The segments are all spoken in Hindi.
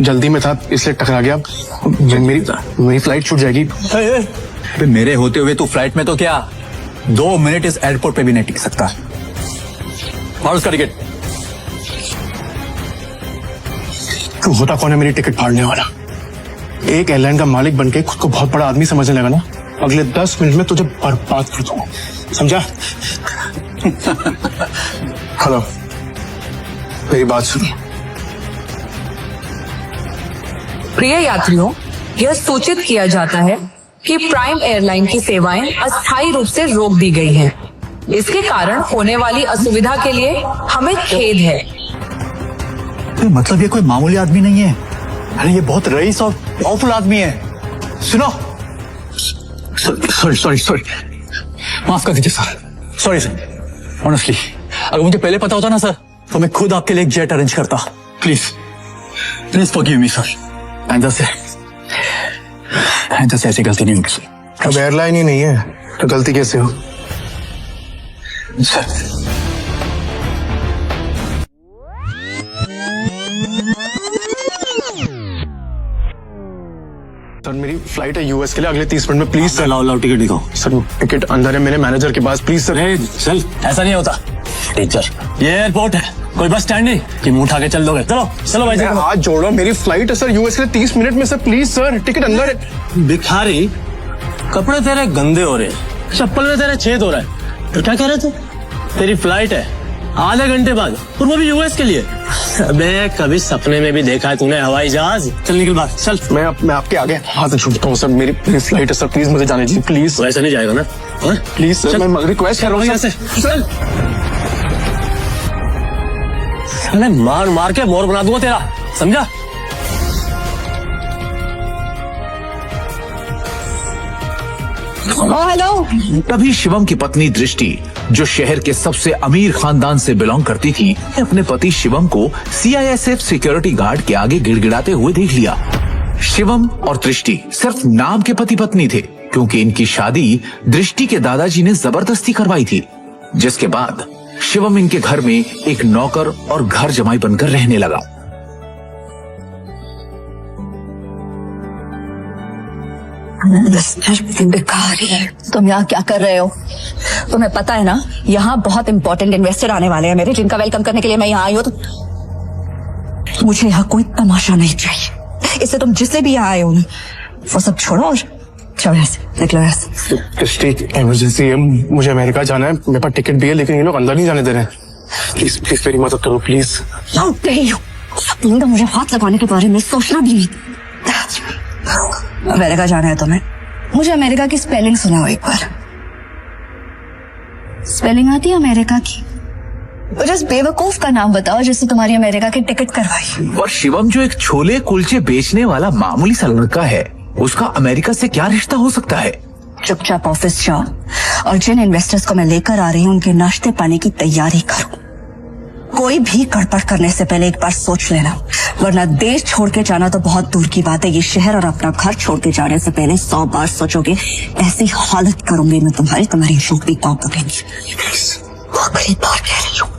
जल्दी में था इसलिए टकरा गया। मेरी फ्लाइट छूट जाएगी। मेरे होते हुए तू फ्लाइट में तो क्या 2 मिनट इस एयरपोर्ट पे भी नहीं टिक सकता। और उसका टिकट तू होता कौन है मेरी टिकट फाड़ने वाला? एक एयरलाइन का मालिक बनके खुद को बहुत बड़ा आदमी समझने लगा ना, अगले 10 मिनट में तुझे बर्बाद कर दूंगा, समझा? हेलो, मेरी बात सुनो। प्रिय यात्रियों, यह सूचित किया जाता है कि प्राइम एयरलाइन की सेवाएं अस्थायी रूप से रोक दी गई हैं। इसके कारण होने वाली असुविधा के लिए हमें खेद है। मतलब ये कोई मामूली आदमी नहीं है, अरे ये बहुत रईस और पावरफुल आदमी है। सुनो, सॉरी, माफ कर दीजिए सर, सॉरी सर। ऑनेस्टली अगर मुझे पहले पता होता ना सर, तो मैं खुद आपके लिए एक जेट अरेंज करता। Please forgive me sir. आइंदा से ऐसी गलती नहीं होगी। अब एयरलाइन ही नहीं है तो गलती कैसे हो सर? सर मेरी फ्लाइट है यूएस के लिए अगले 30 मिनट में, प्लीज सर। लाओ टिकट दिखाओ। सर टिकट अंदर है मेरे मैनेजर के पास, प्लीज सर। चल, ऐसा नहीं होता टीचर, ये एयरपोर्ट है, कोई बस स्टैंड नहीं कि मुंह उठा के चल दोगे। चलो भाई, हाथ जोड़ रहा हूँ, मेरी फ्लाइट है सर यूएस के लिए 30 मिनट में सर, प्लीज सर। टिकट अंदर है। भिखारी, कपड़े तेरे गंदे हो रहे हैं, चप्पल में तेरे छेद हो रहा है, तो क्या कह रहे थे? तेरी फ्लाइट है आधे घंटे बाद, और वो भी यूएस के लिए। अबे कभी सपने में भी देखा है तूने हवाई जहाज? चल निकल बाहर, चल। मैं आपके आगे हाथ छूटता हूँ सर, मेरी फ्लाइट है सर, प्लीज मुझे जाने दीजिए प्लीज। तो ऐसा नहीं जाएगा ना? प्लीज सर, मैं रिक्वेस्ट कर रहा हूँ यहाँ से चल। अरे मार के मोर बना दूंगा तेरा, समझा? हेलो। तभी शिवम की पत्नी दृष्टि, जो शहर के सबसे अमीर खानदान से बिलोंग करती थी, अपने पति शिवम को सीआईएसएफ सिक्योरिटी गार्ड के आगे गिड़गिड़ाते हुए देख लिया। शिवम और दृष्टि सिर्फ नाम के पति पत्नी थे, क्योंकि इनकी शादी दृष्टि के दादाजी ने जबरदस्ती करवाई थी, जिसके बाद शिवम इनके घर में एक नौकर और घर जमाई बनकर रहने लगा। तुम यहाँ क्या कर रहे हो? तुम्हें पता है ना, यहाँ बहुत इंपॉर्टेंट इन्वेस्टर आने वाले हैं मेरे, जिनका वेलकम करने के लिए मैं यहाँ आई हूँ। तो मुझे यहाँ कोई तमाशा नहीं चाहिए, इससे तुम जिससे भी यहाँ आए हो वो सब छोड़ो और चलो ऐसे निकलो ऐसे। इमरजेंसी है, मुझे अमेरिका जाना है, मेरे पास टिकट भी है, लेकिन ये लोग अंदर नहीं जाने दे रहे हैं। प्लीज मेरी मदद करो प्लीज। तो मुझे हाथ लगाने के बारे में सोचना भी नहीं। अमेरिका जाना है तुम्हें? मुझे अमेरिका की स्पेलिंग सुनाओ एक बार। स्पेलिंग आती है अमेरिका की? जिस बेवकूफ का नाम बताओ जिससे तुम्हारी अमेरिका की टिकट करवाई। और शिवम जो एक छोले कुलचे बेचने वाला मामूली सा लड़का है, उसका अमेरिका से क्या रिश्ता हो सकता है? चुपचाप ऑफिस जाओ और जिन इन्वेस्टर्स को मैं लेकर आ रही हूँ उनके नाश्ते पानी की तैयारी करो। कोई भी गड़बड़ करने से पहले एक बार सोच लेना, वरना देश छोड़ के जाना तो बहुत दूर की बात है, ये शहर और अपना घर छोड़ के जाने से पहले 100 बार सोचोगे। ऐसी हालत करूंगी मैं तुम्हारी नौकरी पाँव पकड़ेंगी। आखिरी बार कह रही हूँ।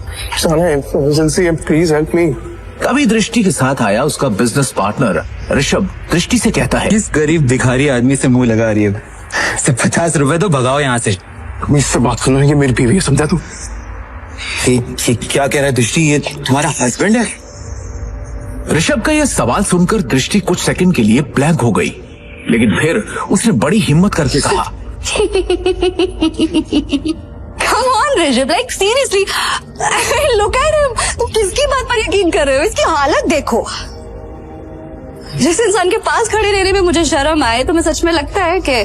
इमरजेंसी है, प्लीज हेल्प मी। कभी दृष्टि के साथ आया उसका बिजनेस पार्टनर ऋषभ दृष्टि से कहता है, किस गरीब भिखारी आदमी से मुंह लगा रही है? सिर्फ 50 रुपए तो भगाओ यहाँ से। इससे बात करना, ये मेरी बीवी है, समझा तू? ये क्या कह रहा है दृष्टि, ये तुम्हारा हस्बैंड है? ऋषभ का यह सवाल सुनकर दृष्टि कुछ सेकंड के लिए ब्लैंक हो गई, लेकिन फिर उसने बड़ी हिम्मत करके कहा, Come on Rishabh, like seriously, look at him. तुम किसकी बात पर यकीन कर रहे हो? इसकी हालत देखो। जिस इंसान के पास खड़े रहने में मुझे शर्म आए, तो मैं सच में लगता है कि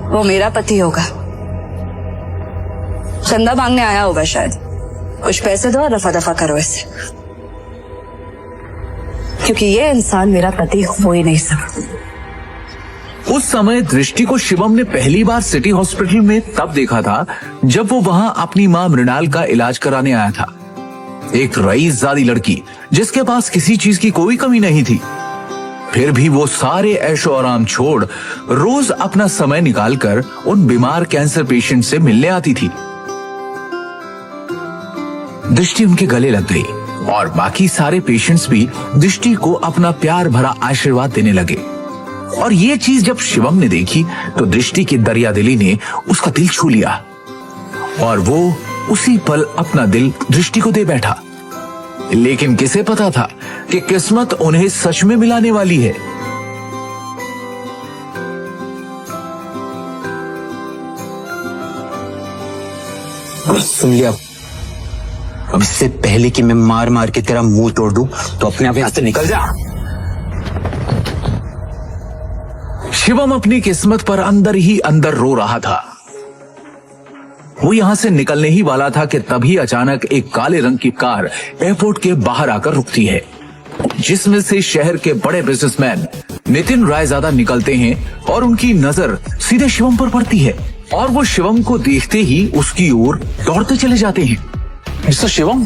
वो मेरा पति होगा। चंदा मांगने आया होगा शायद, कुछ पैसे दो और रफा दफा करो इससे, क्योंकि ये इंसान मेरा पति हो ही नहीं सकता। उस समय दृष्टि को शिवम ने पहली बार सिटी हॉस्पिटल में तब देखा था जब वो वहां अपनी मां मृणाल का इलाज कराने आया था। एक रईसजादी लड़की जिसके पास किसी चीज की कोई कमी नहीं थी, फिर भी वो सारे ऐशो आराम छोड़ रोज अपना समय निकालकर उन बीमार कैंसर पेशेंट से मिलने आती थी। दृष्टि उनके गले लग गई और बाकी सारे पेशेंट्स भी दृष्टि को अपना प्यार भरा आशीर्वाद देने लगे। और ये चीज जब शिवम ने देखी तो दृष्टि की दरियादिली ने उसका दिल छू लिया और वो उसी पल अपना दिल दृष्टि को दे बैठा। लेकिन किसे पता था कि किस्मत उन्हें सच में मिलाने वाली है। सुन लिया। अब इससे पहले कि मैं मार मार के तेरा मुंह तोड़ दूं, तो अपने आप यहाँ से निकल जा। शिवम अपनी किस्मत पर अंदर ही अंदर रो रहा था। वो यहां से निकलने ही वाला था कि तभी अचानक एक काले रंग की कार एयरपोर्ट के बाहर आकर रुकती है, जिसमें से शहर के बड़े बिजनेसमैन नितिन रायजादा निकलते हैं और उनकी नजर सीधे शिवम पर पड़ती है और वो शिवम को देखते ही उसकी ओर दौड़ते चले जाते हैं। मिस्टर शिवम?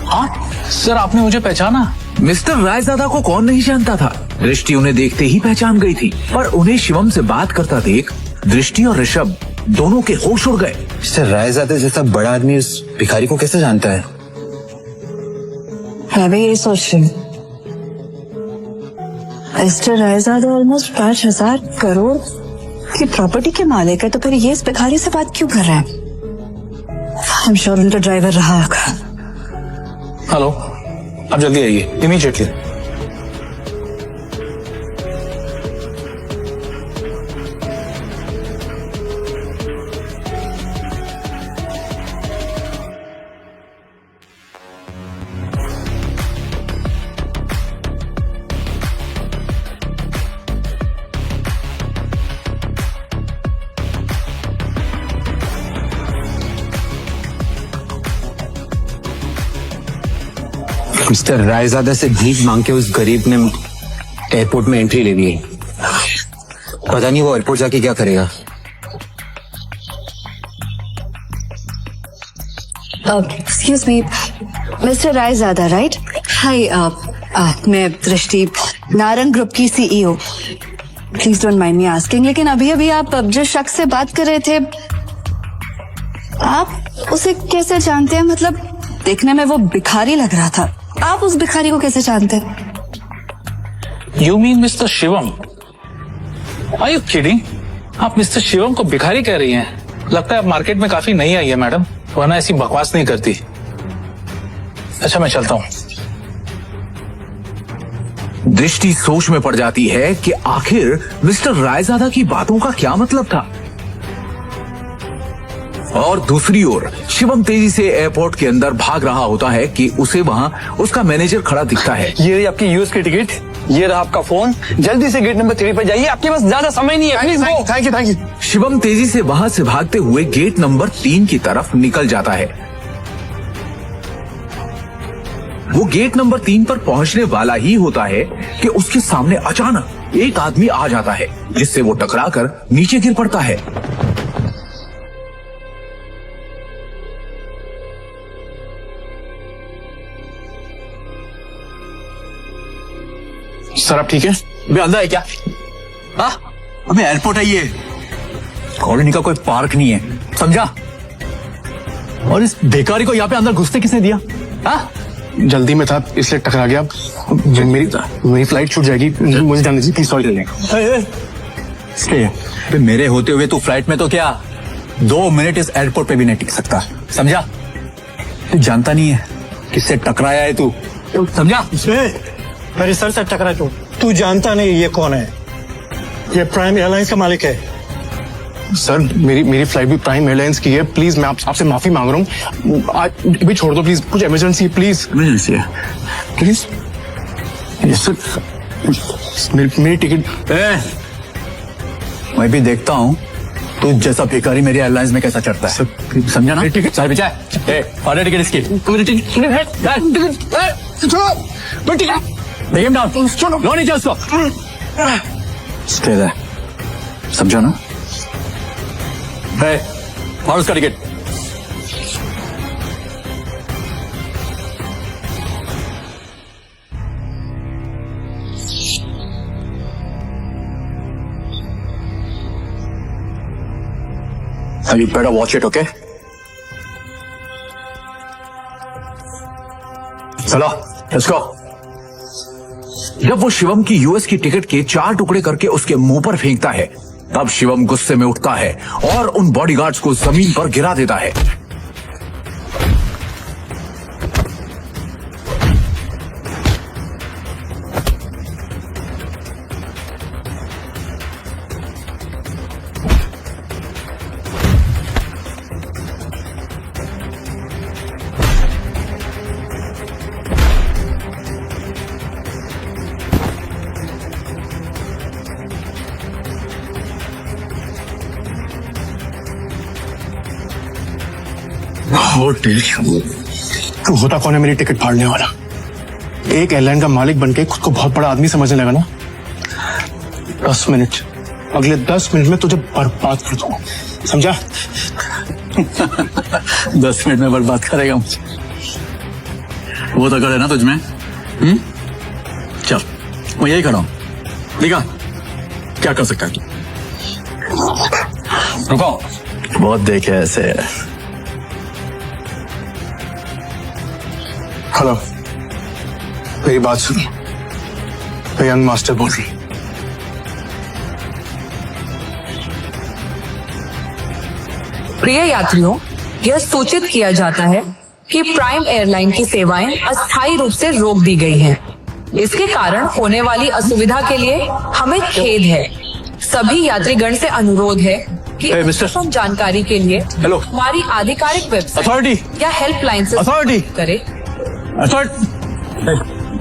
हाँ सर, आपने मुझे पहचाना? मिस्टर रायजादा को कौन नहीं जानता था। दृष्टि उन्हें देखते ही पहचान गई थी, पर उन्हें शिवम से बात करता देख दृष्टि और ऋषभ दोनों के होश उड़ गए। मिस्टर रायजादा जैसा बड़ा आदमी उस भिखारी को कैसे जानता है? मैं भी यही सोच रही हूँ। मिस्टर रायजादा ऑलमोस्ट 5,000 करोड़ की प्रॉपर्टी के मालिक है, तो फिर ये इस भिखारी से बात क्यों कर रहा है? आई एम श्योर उनका ड्राइवर रहा होगा। हेलो, आप जल्दी आइए, इमीडिएटली। मिस्टर रायजादा से भीख मांग के उस गरीब ने एयरपोर्ट में एंट्री ले ली। पता नहीं वो एयरपोर्ट जाके क्या करेगा। Excuse me, mister Raizada right? Hi, मैं दृष्टि, नारंग ग्रुप की CEO. Please don't mind me asking, लेकिन अभी अभी आप जिस शख्स से बात कर रहे थे, आप उसे कैसे जानते हैं? मतलब देखने में वो भिखारी लग रहा था, आप उस भिखारी को कैसे जानते हैं? You mean mister Shivam? Are you kidding? आप मिस्टर शिवम को भिखारी कह रही हैं? लगता है आप मार्केट में काफी नई आई है मैडम, वरना ऐसी बकवास नहीं करती। अच्छा, मैं चलता हूँ। दृष्टि सोच में पड़ जाती है कि आखिर मिस्टर रायजादा की बातों का क्या मतलब था। और दूसरी ओर शिवम तेजी से एयरपोर्ट के अंदर भाग रहा होता है कि उसे वहां उसका मैनेजर खड़ा दिखता है। ये रही आपकी यूएस की टिकट, ये रहा आपका फोन, जल्दी से गेट नंबर 3 पर जाइए, आपके पास ज्यादा समय नहीं है, please go. Thank you. Shivam तेजी से वहां से भागते हुए गेट नंबर 3 की तरफ निकल जाता है। वो गेट नंबर 3 पर पहुंचने वाला ही होता है कि उसके सामने अचानक एक आदमी आ जाता है, जिससे वो टकराकर नीचे गिर पड़ता है। सर आप ठीक है? अबे अंदर है क्या? हाँ, अबे एयरपोर्ट है ये, कॉलोनी का कोई पार्क नहीं है, समझा? और इस बेकारी को यहाँ पे अंदर घुसने किसने दिया? हाँ, जल्दी में था इसलिए टकरा गया। मेरी फ्लाइट छूट जाएगी, मुझे जाने दीजिए प्लीज। सॉरी। इसलिए मेरे होते हुए तू फ्लाइट में तो क्या 2 मिनट इस एयरपोर्ट पे भी नहीं टिक सकता, समझा? तू जानता नहीं है किससे टकराया है तू, समझा? मेरे सर से टकरा तू जानता नहीं ये कौन है? ये प्राइम एयरलाइंस का मालिक है। सर मेरी फ्लाइट भी प्राइम एयरलाइंस की है, प्लीज मैं आपसे माफी मांग रहा हूँ। आज अभी छोड़ दो प्लीज, कुछ इमरजेंसी है प्लीज। इमरजेंसी है प्लीज? यस सर, मेरी टिकट। मैं भी देखता हूँ तू जैसा भिखारी मेरी एयरलाइंस में कैसा चढ़ता है, समझा ना? टिकट सारे बिछा है, टिकट इसकी। Take him down. लो नीचे उसको। Stay there. समझा ना? और उसका ticket. You better watch it, okay? चलो लेट्स गो। जब वो शिवम की यूएस की टिकट के 4 टुकड़े करके उसके मुंह पर फेंकता है, तब शिवम गुस्से में उठता है और उन बॉडीगार्ड्स को जमीन पर गिरा देता है। तू होता कौन है मेरी टिकट फाड़ने वाला? एक एयरलाइन का मालिक बनके खुद को बहुत बड़ा आदमी समझने लगा ना। 10 मिनट, अगले 10 मिनट में तुझे बर्बाद कर दूंगा, समझा? 10 मिनट में बर्बाद करेगा मुझे, वो तो करे ना तुझमें। चल मैं यही खड़ा हूं, दिखा क्या कर सकता है तू। रुको, बहुत देखे ऐसे। हेलो, मेरी बात सुनो। मैं यंग मास्टर बोल रही। प्रिय यात्रियों, यह सूचित किया जाता है कि प्राइम एयरलाइन की सेवाएं अस्थायी रूप से रोक दी गई हैं। इसके कारण होने वाली असुविधा के लिए हमें खेद है। सभी यात्रीगण से अनुरोध है कि Hey, mister. अधिकतम जानकारी के लिए Hello. हमारी आधिकारिक वेबसाइट Authority. या हेल्पलाइन से Authority. संपर्क करें।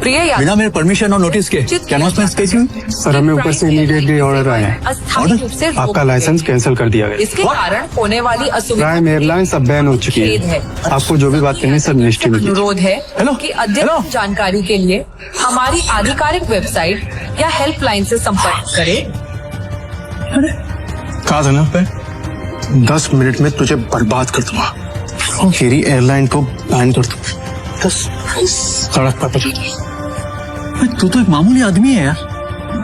प्रिय बिना यात्री, मेरे परमिशन और नोटिस के क्या अनाउंसमेंट कैसी हुई? सर, हमें ऊपर से इमीडिएटली ऑर्डर आया है। अस्थायी रूप से रोक आपका दी लाइसेंस गई। कैंसिल कर दिया गया। इसके कारण होने वाली असुविधा प्राइम एयरलाइंस अब बैन हो चुकी खेद है। है। आपको जो भी बात करनी है सब मिनिस्ट्री में कीजिए। अनुरोध है Hello. कि अद्यतन जानकारी के लिए हमारी आधिकारिक वेबसाइट या हेल्पलाइन से संपर्क करें। कहा था ना, 10 मिनट में तुझे बर्बाद कर दूंगा। मेरी एयरलाइन को बैन कर दूंगा। सड़क पर पहुंचा दे। तू तो एक मामूली आदमी है यार,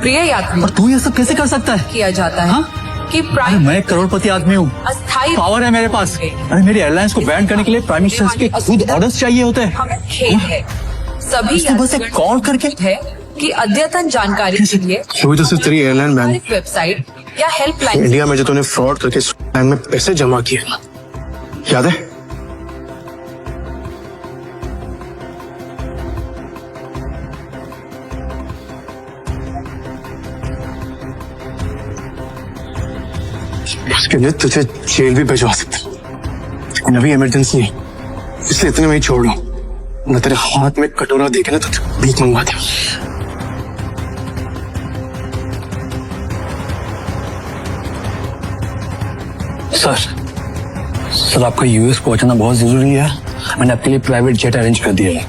प्रिय यात्री, और तू ये सब कैसे कर सकता है? किया जाता है हाँ? कि अरे प्राइम मैं एक करोड़पति आदमी हूँ, अस्थायी पावर है मेरे पास। अरे मेरी एयरलाइंस को बैन करने के लिए प्राइम मिनिस्टर के खुद ऑर्डर्स चाहिए होते हैं। हमें खेद है। सभी इसने बस एक यात्रीगण कॉल करके है कि अद्यतन जानकारी के लिए अभी तो सिर्फ तेरी एयरलाइन बैन। आधिकारिक वेबसाइट या हेल्पलाइन इंडिया में जो तूने फ्रॉड करके बैंक में पैसे जमा किए ना, याद है? उसके लिए तुझे जेल भी भिजवा सकता हूं। लेकिन अभी इमरजेंसी है, इसलिए इतने में ही छोड़ रहा हूं। न तेरे हाथ में कटोरा देके ना तुझे भीख मंगवा दे। सर आपका यूएस पहुंचना बहुत जरूरी है। मैंने आपके लिए प्राइवेट जेट अरेंज कर दिया है,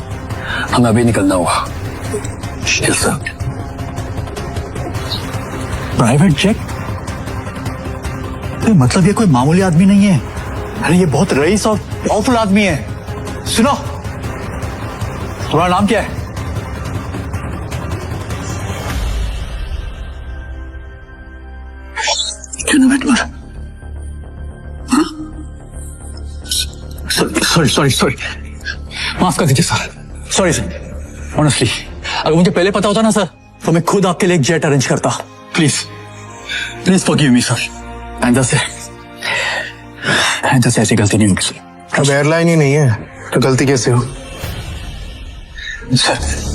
हमें अभी निकलना होगा। Sir, private jet? मतलब ये कोई मामूली आदमी नहीं है, अरे ये बहुत रईस और पावरफुल आदमी है। सुनो, तुम्हारा नाम क्या है? क्या नाम है तुम्हारा? सॉरी माफ कर दीजिए सर, सॉरी सर। ऑनेस्टली अगर मुझे पहले पता होता ना सर, तो मैं खुद आपके लिए एक जेट अरेंज करता। Please forgive me sir. आइंदा से ऐसी गलती नहीं होगी सर। अब एयरलाइन ही नहीं है तो गलती कैसे हो? Sir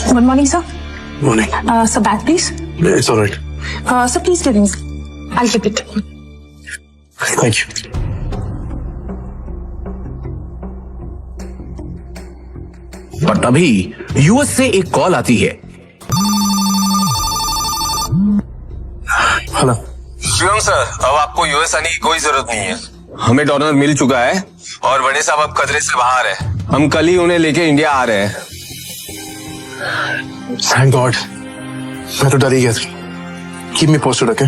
Good morning, sir. Morning. Sir, bag, please. It's alright, Sir, please give me. I'll keep it. Thank you. पर तभी यूएस से एक कॉल आती है। हेलो, शिवम सर, अब आपको यूएस आने की कोई जरूरत नहीं है। हमें डोनर मिल चुका है और बड़े साहब अब खतरे से बाहर है। हम कल ही उन्हें लेके इंडिया आ रहे हैं। Thank God. मैं तो डर ही गया था। Keep me posted, okay?